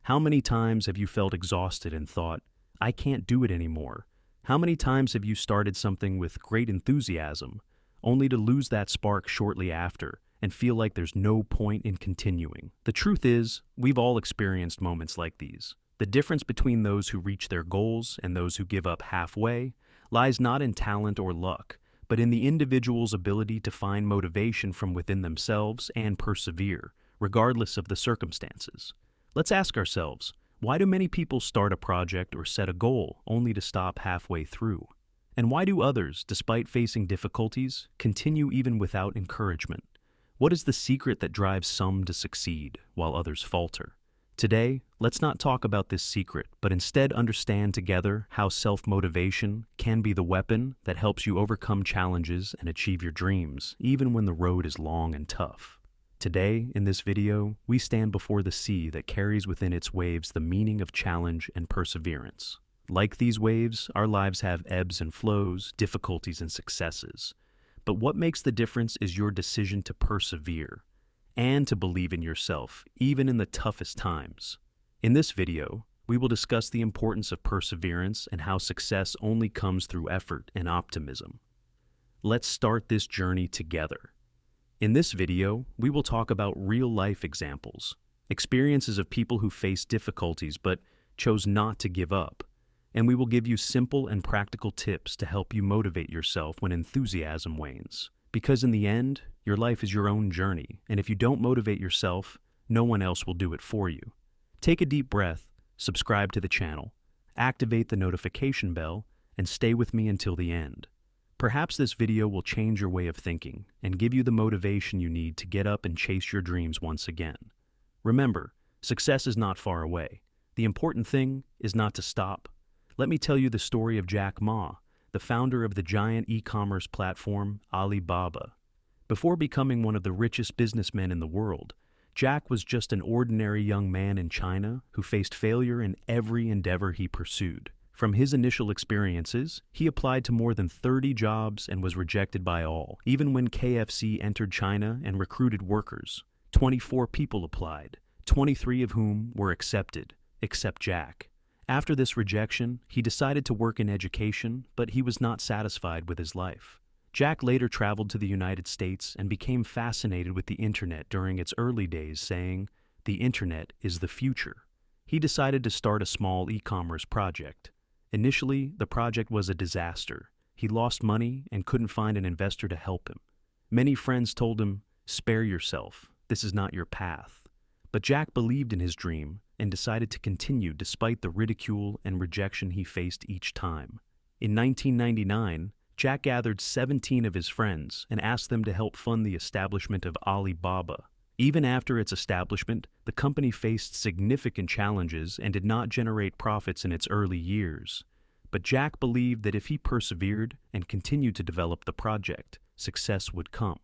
How many times have you felt exhausted and thought, I can't do it anymore? How many times have you started something with great enthusiasm, only to lose that spark shortly after and feel like there's no point in continuing? The truth is, we've all experienced moments like these. The difference between those who reach their goals and those who give up halfway lies not in talent or luck, but in the individual's ability to find motivation from within themselves and persevere, regardless of the circumstances. Let's ask ourselves, why do many people start a project or set a goal only to stop halfway through? And why do others, despite facing difficulties, continue even without encouragement? What is the secret that drives some to succeed while others falter? Today, let's not talk about this secret, but instead understand together how self-motivation can be the weapon that helps you overcome challenges and achieve your dreams, even when the road is long and tough. Today, in this video, we stand before the sea that carries within its waves the meaning of challenge and perseverance. Like these waves, our lives have ebbs and flows, difficulties and successes. But what makes the difference is your decision to persevere and to believe in yourself, even in the toughest times. In this video, we will discuss the importance of perseverance and how success only comes through effort and optimism. Let's start this journey together. In this video, we will talk about real-life examples, experiences of people who faced difficulties but chose not to give up, and we will give you simple and practical tips to help you motivate yourself when enthusiasm wanes. Because in the end, your life is your own journey, and if you don't motivate yourself, no one else will do it for you. Take a deep breath, subscribe to the channel, activate the notification bell, and stay with me until the end. Perhaps this video will change your way of thinking and give you the motivation you need to get up and chase your dreams once again. Remember, success is not far away. The important thing is not to stop. Let me tell you the story of Jack Ma, the founder of the giant e-commerce platform Alibaba. Before becoming one of the richest businessmen in the world, Jack was just an ordinary young man in China who faced failure in every endeavor he pursued. From his initial experiences, he applied to more than 30 jobs and was rejected by all. Even when KFC entered China and recruited workers, 24 people applied, 23 of whom were accepted, except Jack. After this rejection, he decided to work in education, but he was not satisfied with his life. Jack later traveled to the United States and became fascinated with the internet during its early days, saying, "The internet is the future." He decided to start a small e-commerce project. Initially, the project was a disaster. He lost money and couldn't find an investor to help him. Many friends told him, "Spare yourself, this is not your path." But Jack believed in his dream and decided to continue despite the ridicule and rejection he faced each time. In 1999, Jack gathered 17 of his friends and asked them to help fund the establishment of Alibaba. Even after its establishment, the company faced significant challenges and did not generate profits in its early years. But Jack believed that if he persevered and continued to develop the project, success would come.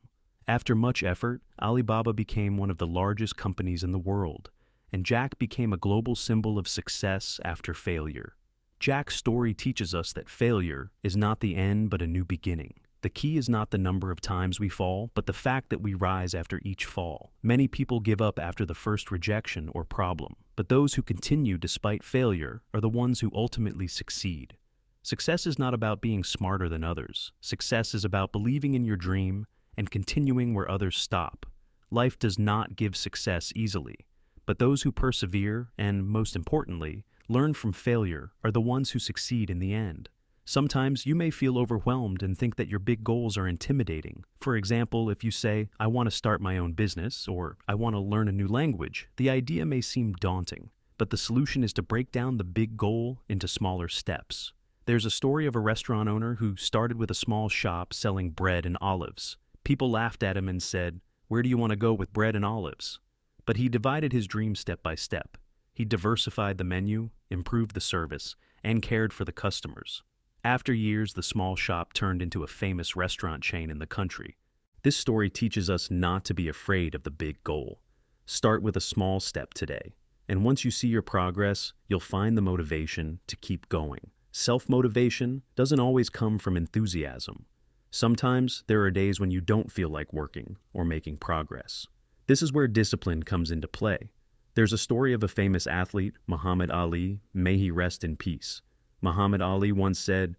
After much effort, Alibaba became one of the largest companies in the world, and Jack became a global symbol of success after failure. Jack's story teaches us that failure is not the end but a new beginning. The key is not the number of times we fall, but the fact that we rise after each fall. Many people give up after the first rejection or problem, but those who continue despite failure are the ones who ultimately succeed. Success is not about being smarter than others. Success is about believing in your dream and continuing where others stop. Life does not give success easily, but those who persevere and, most importantly, learn from failure are the ones who succeed in the end. Sometimes you may feel overwhelmed and think that your big goals are intimidating. For example, if you say, "I want to start my own business," or "I want to learn a new language," the idea may seem daunting, but the solution is to break down the big goal into smaller steps. There's a story of a restaurant owner who started with a small shop selling bread and olives. People laughed at him and said, "Where do you want to go with bread and olives?" But he divided his dream step by step. He diversified the menu, improved the service, and cared for the customers. After years, the small shop turned into a famous restaurant chain in the country. This story teaches us not to be afraid of the big goal. Start with a small step today, and once you see your progress, you'll find the motivation to keep going. Self-motivation doesn't always come from enthusiasm. Sometimes there are days when you don't feel like working or making progress. This is where discipline comes into play. There's a story of a famous athlete, Muhammad Ali, may he rest in peace. Muhammad Ali once said,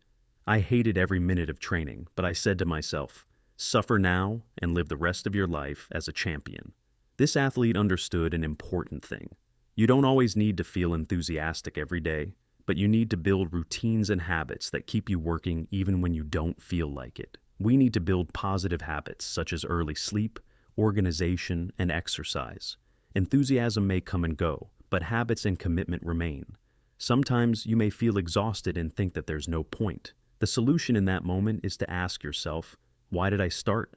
"I hated every minute of training, but I said to myself, suffer now and live the rest of your life as a champion." This athlete understood an important thing. You don't always need to feel enthusiastic every day, but you need to build routines and habits that keep you working even when you don't feel like it. We need to build positive habits such as early sleep, organization, and exercise. Enthusiasm may come and go, but habits and commitment remain. Sometimes you may feel exhausted and think that there's no point. The solution in that moment is to ask yourself, why did I start?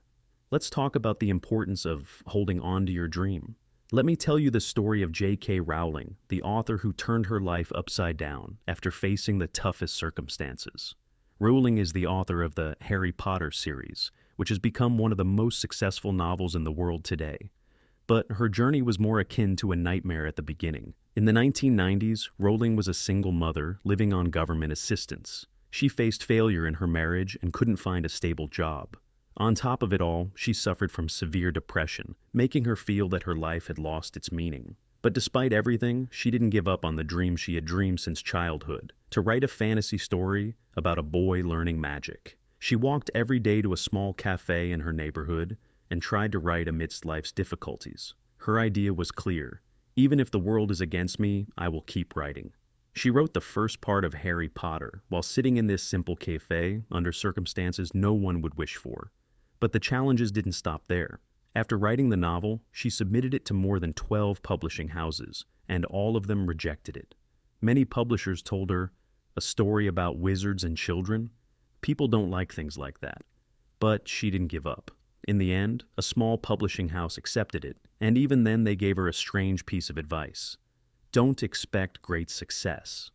Let's talk about the importance of holding on to your dream. Let me tell you the story of J.K. Rowling, the author who turned her life upside down after facing the toughest circumstances. Rowling is the author of the Harry Potter series, which has become one of the most successful novels in the world today. But her journey was more akin to a nightmare at the beginning. In the 1990s, Rowling was a single mother living on government assistance. She faced failure in her marriage and couldn't find a stable job. On top of it all, she suffered from severe depression, making her feel that her life had lost its meaning. But despite everything, she didn't give up on the dream she had dreamed since childhood, to write a fantasy story about a boy learning magic. She walked every day to a small cafe in her neighborhood and tried to write amidst life's difficulties. Her idea was clear. Even if the world is against me, I will keep writing. She wrote the first part of Harry Potter while sitting in this simple cafe under circumstances no one would wish for. But the challenges didn't stop there. After writing the novel, she submitted it to more than 12 publishing houses, and all of them rejected it. Many publishers told her, "A story about wizards and children? People don't like things like that." But she didn't give up. In the end, a small publishing house accepted it, and even then they gave her a strange piece of advice. Don't expect great success.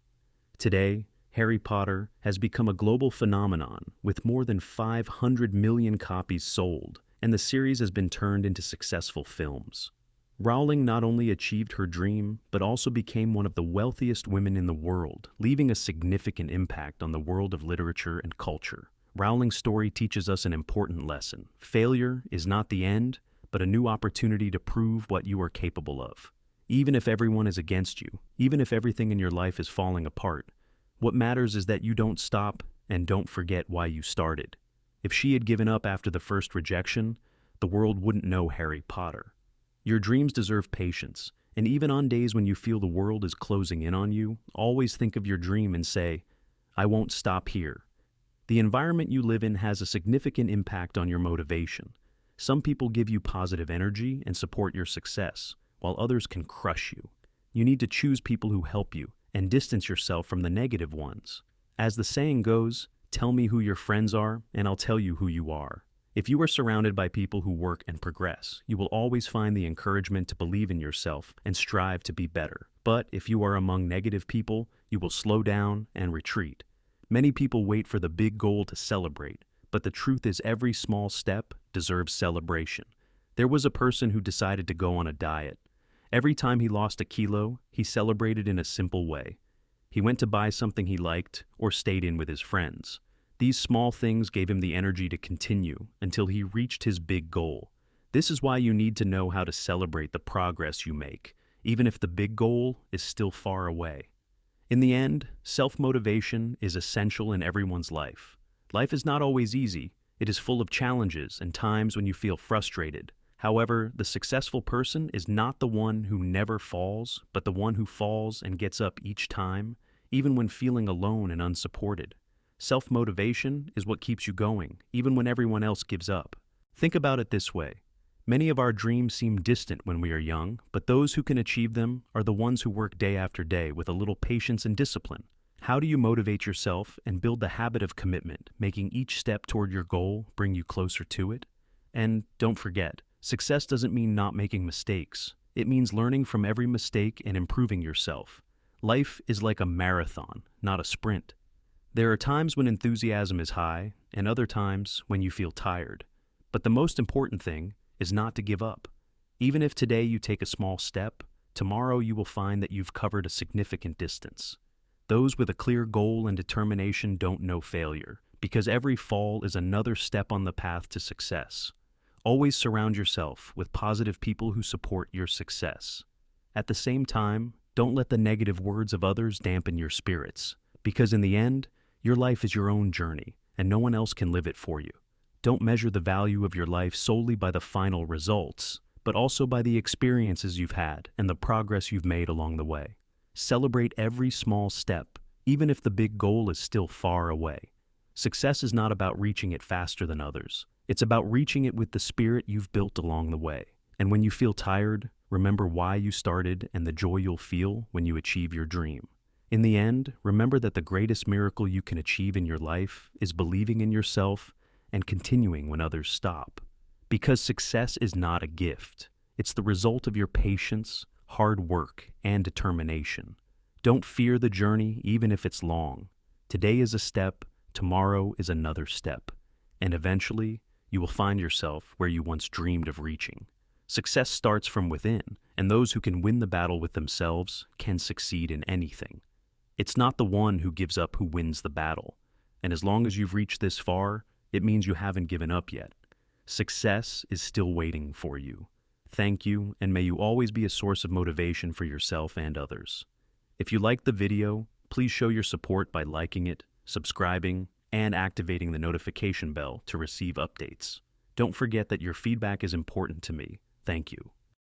Today, Harry Potter has become a global phenomenon with more than 500 million copies sold, and the series has been turned into successful films. Rowling not only achieved her dream, but also became one of the wealthiest women in the world, leaving a significant impact on the world of literature and culture. Rowling's story teaches us an important lesson. Failure is not the end, but a new opportunity to prove what you are capable of. Even if everyone is against you, even if everything in your life is falling apart, what matters is that you don't stop and don't forget why you started. If she had given up after the first rejection, the world wouldn't know Harry Potter. Your dreams deserve patience, and even on days when you feel the world is closing in on you, always think of your dream and say, "I won't stop here." The environment you live in has a significant impact on your motivation. Some people give you positive energy and support your success, while others can crush you. You need to choose people who help you and distance yourself from the negative ones. As the saying goes, tell me who your friends are, and I'll tell you who you are. If you are surrounded by people who work and progress, you will always find the encouragement to believe in yourself and strive to be better. But if you are among negative people, you will slow down and retreat. Many people wait for the big goal to celebrate, but the truth is every small step deserves celebration. There was a person who decided to go on a diet. Every time he lost a kilo, he celebrated in a simple way. He went to buy something he liked or stayed in with his friends. These small things gave him the energy to continue until he reached his big goal. This is why you need to know how to celebrate the progress you make, even if the big goal is still far away. In the end, self-motivation is essential in everyone's life. Life is not always easy. It is full of challenges and times when you feel frustrated. However, the successful person is not the one who never falls, but the one who falls and gets up each time, even when feeling alone and unsupported. Self-motivation is what keeps you going, even when everyone else gives up. Think about it this way. Many of our dreams seem distant when we are young, but those who can achieve them are the ones who work day after day with a little patience and discipline. How do you motivate yourself and build the habit of commitment, making each step toward your goal bring you closer to it? And don't forget, success doesn't mean not making mistakes. It means learning from every mistake and improving yourself. Life is like a marathon, not a sprint. There are times when enthusiasm is high, and other times when you feel tired. But the most important thing is not to give up. Even if today you take a small step, tomorrow you will find that you've covered a significant distance. Those with a clear goal and determination don't know failure, because every fall is another step on the path to success. Always surround yourself with positive people who support your success. At the same time, don't let the negative words of others dampen your spirits, because in the end, your life is your own journey, and no one else can live it for you. Don't measure the value of your life solely by the final results, but also by the experiences you've had and the progress you've made along the way. Celebrate every small step, even if the big goal is still far away. Success is not about reaching it faster than others. It's about reaching it with the spirit you've built along the way. And when you feel tired, remember why you started and the joy you'll feel when you achieve your dream. In the end, remember that the greatest miracle you can achieve in your life is believing in yourself and continuing when others stop. Because success is not a gift. It's the result of your patience, hard work, and determination. Don't fear the journey, even if it's long. Today is a step, tomorrow is another step, and eventually, you will find yourself where you once dreamed of reaching. Success starts from within, and those who can win the battle with themselves can succeed in anything. It's not the one who gives up who wins the battle, and as long as you've reached this far, it means you haven't given up yet. Success is still waiting for you. Thank you, and may you always be a source of motivation for yourself and others. If you liked the video, please show your support by liking it, subscribing, and activating the notification bell to receive updates. Don't forget that your feedback is important to me. Thank you.